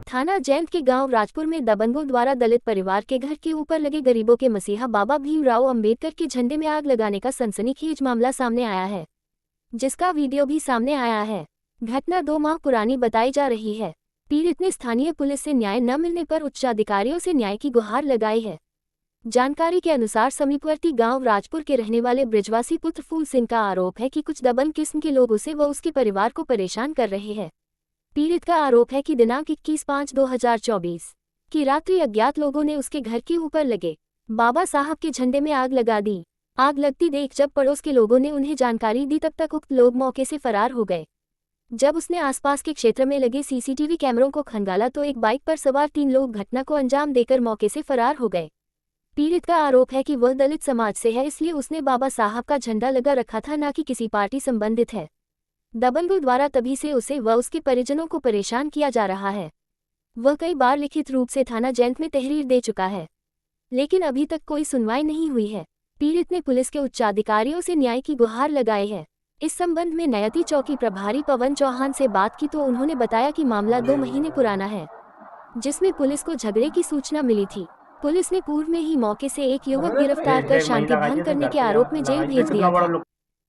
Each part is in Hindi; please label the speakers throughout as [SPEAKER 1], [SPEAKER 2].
[SPEAKER 1] थाना जैंत के गांव राजपुर में दबंगों द्वारा दलित परिवार के घर के ऊपर लगे गरीबों के मसीहा बाबा भीमराव अंबेडकर के झंडे में आग लगाने का सनसनीखेज मामला सामने आया है, जिसका वीडियो भी सामने आया है। घटना 2 माह पुरानी बताई जा रही है। पीड़ित ने स्थानीय पुलिस से न्याय न मिलने पर उच्चाधिकारियों से न्याय की गुहार लगाई है। जानकारी के अनुसार समीपवर्ती गांव राजपुर के रहने वाले ब्रिजवासी पुत्र फूल सिंह का आरोप है कि कुछ दबंग किस्म के लोग उसे व उसके परिवार को परेशान कर रहे हैं। पीड़ित का आरोप है कि दिनांक 21/5/2024 की रात्रि अज्ञात लोगों ने उसके घर के ऊपर लगे बाबा साहब के झंडे में आग लगा दी। आग लगती देख जब पड़ोस के लोगों ने उन्हें जानकारी दी तब तक उक्त लोग मौके से फरार हो गए। जब उसने आसपास के क्षेत्र में लगे सीसीटीवी कैमरों को खंगाला तो एक बाइक पर सवार 3 लोग घटना को अंजाम देकर मौके से फरार हो गए। पीड़ित का आरोप है कि वह दलित समाज से है, इसलिए उसने बाबा साहब का झंडा लगा रखा था, न कि किसी पार्टी संबंधित है। दबंगों द्वारा तभी से उसे व उसके परिजनों को परेशान किया जा रहा है। वह कई बार लिखित रूप से थाना जैंत में तहरीर दे चुका है, लेकिन अभी तक कोई सुनवाई नहीं हुई है। पीड़ित ने पुलिस के उच्चाधिकारियों से न्याय की गुहार लगाई है। इस संबंध में नयती चौकी प्रभारी पवन चौहान से बात की तो उन्होंने बताया कि मामला 2 महीने पुराना है, जिसमें पुलिस को झगड़े की सूचना मिली थी। पुलिस ने पूर्व में ही मौके से एक युवक गिरफ्तार कर शांति भंग करने के आरोप में जेल भेज दिया था,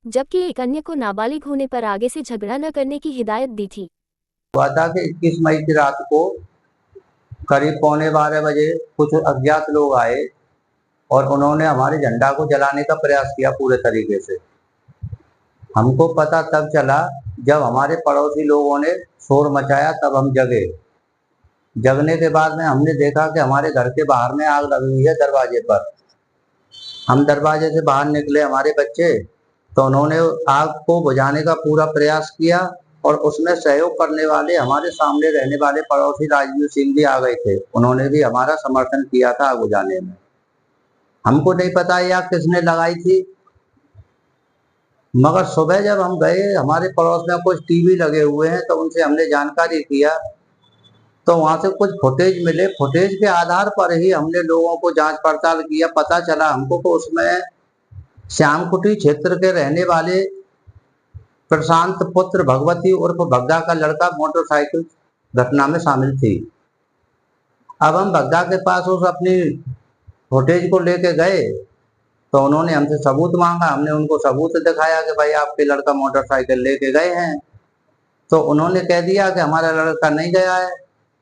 [SPEAKER 1] जबकि एक अन्य को नाबालिग होने पर आगे से झगड़ा न करने की हिदायत दी थी।
[SPEAKER 2] हुआ था कि 21 मई की रात को करीब 11:15 बजे कुछ अज्ञात लोग आए और उन्होंने हमारे झंडा को जलाने का प्रयास किया पूरे तरीके से। हमको पता तब चला जब हमारे पड़ोसी लोगों ने शोर मचाया, तब हम जगे। जगने के बाद में हमने देखा कि हमारे घर के बाहर में आग लगी हुई है दरवाजे पर। हम दरवाजे से बाहर निकले, हमारे बच्चे, तो उन्होंने आग को बुझाने का पूरा प्रयास किया और उसमें सहयोग करने वाले हमारे सामने रहने वाले पड़ोसी राजवीर सिंह भी आ गए थे। उन्होंने भी हमारा समर्थन किया था आग बुझाने में। हमको नहीं पता ये आग किसने लगाई थी, मगर सुबह जब हम गए, हमारे पड़ोस में कुछ टीवी लगे हुए हैं, तो उनसे हमने जानकारी किया तो वहां से कुछ फुटेज मिले। फुटेज के आधार पर ही हमने लोगों को जांच पड़ताल किया। पता चला हमको कि उसमें श्यामकुटी क्षेत्र के रहने वाले प्रशांत पुत्र भगवती उर्फ भगदा का लड़का मोटरसाइकिल घटना में शामिल थी। अब हम भगदा के पास उस अपनी फुटेज को लेके गए तो उन्होंने हमसे सबूत मांगा। हमने उनको सबूत दिखाया कि भाई आपके लड़का मोटरसाइकिल लेके गए हैं, तो उन्होंने कह दिया कि हमारा लड़का नहीं गया है।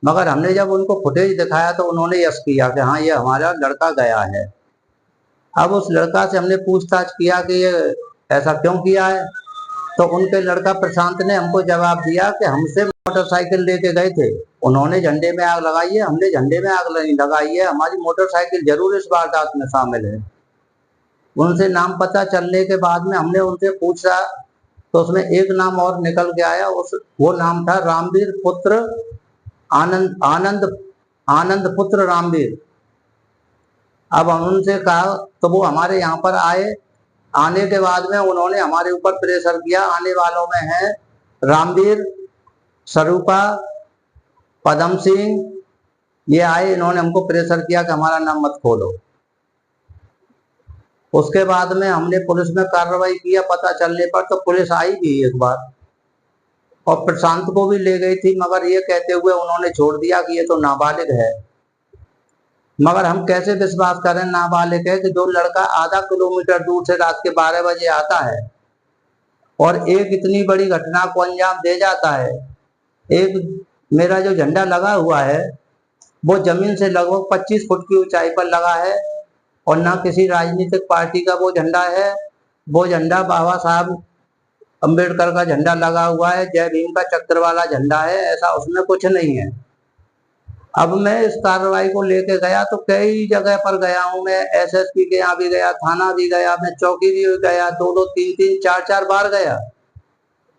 [SPEAKER 2] मगर हमने जब उनको फुटेज दिखाया तो उन्होंने यस किया कि हाँ, ये हमारा लड़का गया है। अब उस लड़का से हमने पूछताछ किया कि ये ऐसा क्यों किया है, तो उनके लड़का प्रशांत ने हमको जवाब दिया कि हमसे मोटरसाइकिल लेके गए थे, उन्होंने झंडे में आग लगाई है, हमने झंडे में आग नहीं लगाई है, हमारी मोटरसाइकिल जरूर इस वारदात में शामिल है। उनसे नाम पता चलने के बाद में हमने उनसे पूछा तो उसमें एक नाम और निकल के आया। वो नाम था रामवीर पुत्र आनंद पुत्र रामवीर। अब हम उनसे कहा तो वो हमारे यहाँ पर आए। आने के बाद में उन्होंने हमारे ऊपर प्रेशर किया। आने वालों में हैं रामवीर, स्वरूपा, पदम सिंह, ये आए। इन्होंने हमको प्रेशर किया कि हमारा नाम मत खोलो। उसके बाद में हमने पुलिस में कार्रवाई किया। पता चलने पर तो पुलिस आई भी एक बार और प्रशांत को भी ले गई थी, मगर ये कहते हुए उन्होंने छोड़ दिया कि ये तो नाबालिग है। मगर हम कैसे विश्वास करें नाबालिग है कि जो लड़का आधा किलोमीटर दूर से रात के 12 बजे आता है और एक इतनी बड़ी घटना को अंजाम दे जाता है। एक मेरा जो झंडा लगा हुआ है वो जमीन से लगभग 25 फुट की ऊंचाई पर लगा है और ना किसी राजनीतिक पार्टी का वो झंडा है। वो झंडा बाबा साहब अंबेडकर का झंडा लगा हुआ है, जय भीम का चक्र वाला झंडा है, ऐसा उसमें कुछ नहीं है। अब मैं इस कार्रवाई को लेके गया तो कई जगह पर गया हूँ मैं, एसएसपी के यहाँ भी गया, थाना भी गया, मैं चौकी भी गया, 2-2, 3-3, 4-4 बार गया,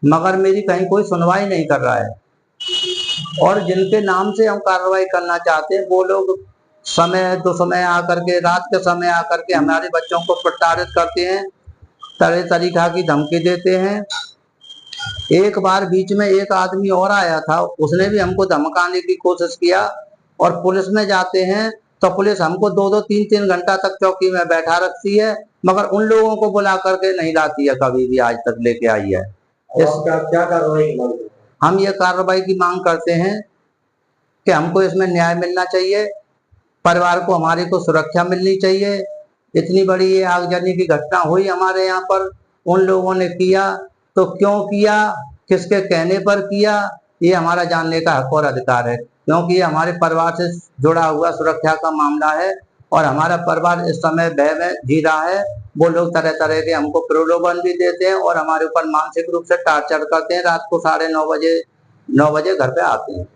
[SPEAKER 2] मगर मेरी कहीं कोई सुनवाई नहीं कर रहा है। और जिनके नाम से हम कार्रवाई करना चाहते हैं वो लोग समय दो समय आकर के, रात के समय आकर के हमारे बच्चों को प्रताड़ित करते हैं, तरह तरीका की धमकी देते हैं। एक बार बीच में एक आदमी और आया था, उसने भी हमको धमकाने की कोशिश किया। और पुलिस में जाते हैं तो पुलिस हमको 2-2, 3-3 घंटा तक चौकी में बैठा रखती है, मगर उन लोगों को बुला करके नहीं लाती है, कभी भी आज तक लेके आई है। क्या कार्रवाई? हम ये कार्रवाई की मांग करते हैं कि हमको इसमें न्याय मिलना चाहिए, परिवार को हमारे को सुरक्षा मिलनी चाहिए। इतनी बड़ी ये आगजनी की घटना हुई हमारे यहाँ पर, उन लोगों ने किया तो क्यों किया, किसके कहने पर किया, ये हमारा जानने का हक और अधिकार है, क्योंकि ये हमारे परिवार से जुड़ा हुआ सुरक्षा का मामला है और हमारा परिवार इस समय भय में जी रहा है। वो लोग तरह तरह के हमको प्रलोभन भी देते हैं और हमारे ऊपर मानसिक रूप से टॉर्चर करते हैं। रात को 9:30 बजे घर पे आते हैं।